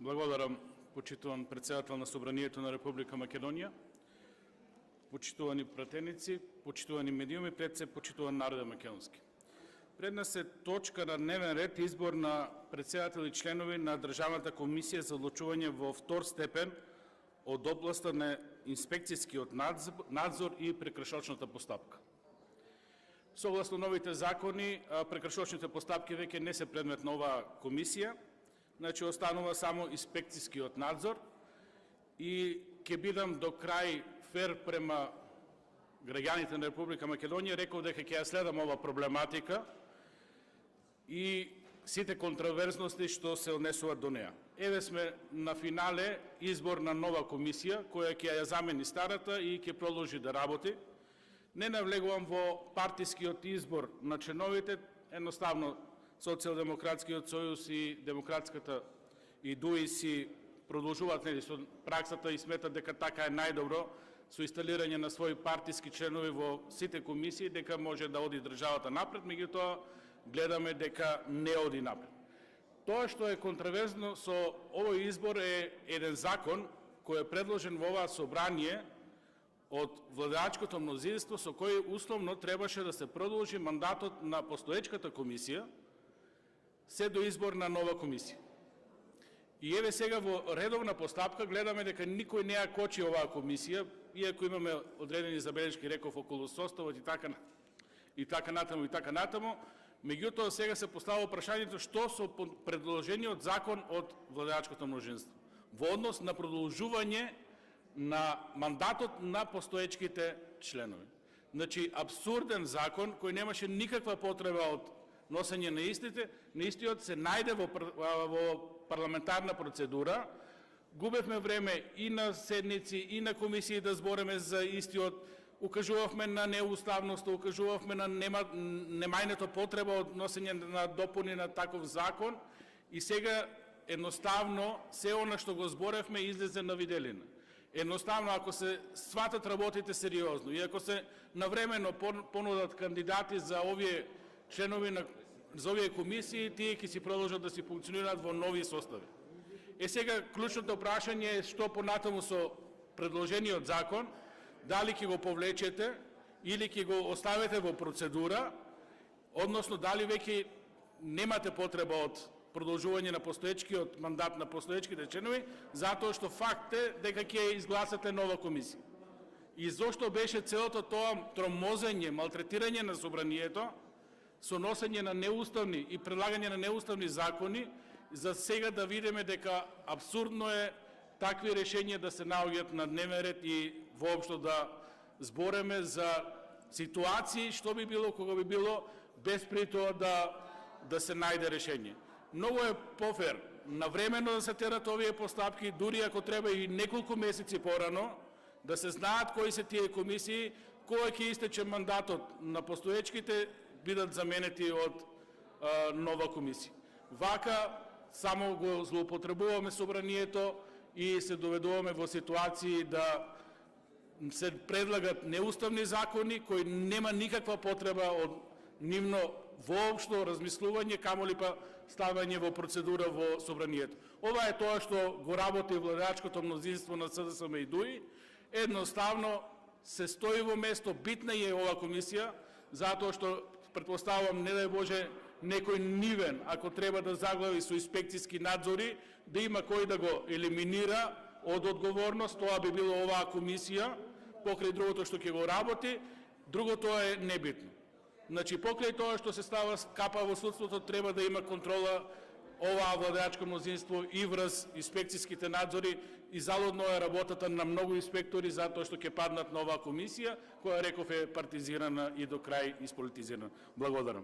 Благодарам, почитуван председател на Собранието на Република Македонија, почитувани пратеници, почитувани медиуми, пред се почитуван народе македонски. Пред нас е точка на дневен ред избор на председател и членови на Државната комисија за одлучување во втор степен од областа на инспекцијскиот надзор и прекршочната постапка. Согласно новите закони, прекршочните постапки веќе не се предмет на оваа комисија, значи останува само инспекцијскиот надзор и ќе бидам до крај фер према граѓаните на Република Македонија, реков дека ќе ја следам ова проблематика и сите контроверзности што се однесуваат до неа. Еве сме на финале избор на нова комисија која ќе ја замени старата и ќе продолжи да работи. Не навлегувам во партискиот избор на членовите, едноставно Социјалдемократскиот сојуз и Демократската и ДУИ си продолжуваат со праксата и сметат дека така е најдобро со инсталирање на своји партиски членови во сите комисии, дека може да оди државата напред, меѓутоа гледаме дека не оди напред. Тоа што е контроверзно со овој избор е еден закон кој е предложен во оваа собрание од владеачкото мнозинство, со кој условно требаше да се продолжи мандатот на постоечката комисија се до избор на нова комисија. И еве сега во редовна постапка гледаме дека никој не ја кочи оваа комисија, иако имаме одредени забелешки, реков, околу составот и така натаму, меѓутоа сега се поставува прашањето што со предложениот закон од владеачкото мнозинство во однос на продолжување на мандатот на постоечките членови. Значи, абсурден закон кој немаше никаква потреба од носење на истиот се најде во парламентарна процедура. Губевме време и на седници, и на комисии да збореме за истиот, укажувавме на неуставност, укажувавме на немајната потреба од носење на допуни на таков закон и сега едноставно се она што го зборевме излезе на виделина. Едноставно, ако се сватат работите сериозно и ако се навремено понудат кандидати за овие членови за овие комисии, тие ќе си продолжат да си функционираат во нови состави. Сега клучното прашање е што понатаму со предложениот закон, дали ќе го повлечете или ќе го оставите во процедура, односно дали веќе немате потреба од продолжување на постоечкиот мандат на постоечките членови, затоа што факт е дека ќе изгласате нова комисија. И зошто беше целото тоа тромозење, малтретирање на собранието, со носење на неуставни и предлагање на неуставни закони, за сега да видиме дека абсурдно е такви решенија да се наоѓаат на дневен ред и воопшто да збореме за ситуации што би било кога би било без при тоа да се најде решение. Многу е пофер навремено да се терат овие постапки, дури ако треба и неколку месеци порано, да се знаат кои се тие комисии, кога ќе истече мандатот на постоечките, бидат заменети од нова комисија. Вака само го злоупотребуваме собранието и се доведуваме во ситуации да се предлагат неуставни закони кои нема никаква потреба од нивно воопшто размислување, камоли па ставање во процедура во собранието. Ова е тоа што го работи владеачкото мнозинство на СДСМ и ДУИ. Едноставно се стои во место, битна е ова комисија, затоа што претпоставувам, не дај Боже, некој нивен, ако треба да заглави со инспекцијски надзори, да има кој да го елиминира од одговорност, тоа би било оваа комисија, покрај другото што ќе го работи, другото е небитно. Значи, покрај тоа што се става капа во судството, треба да има контрола оваа владеачко мнозинство и врз инспекцијските надзори и залудно е работата на многу инспектори затоа што ќе паднат на оваа комисија, која реков е партизирана и до крај исполитизирана. Благодарам.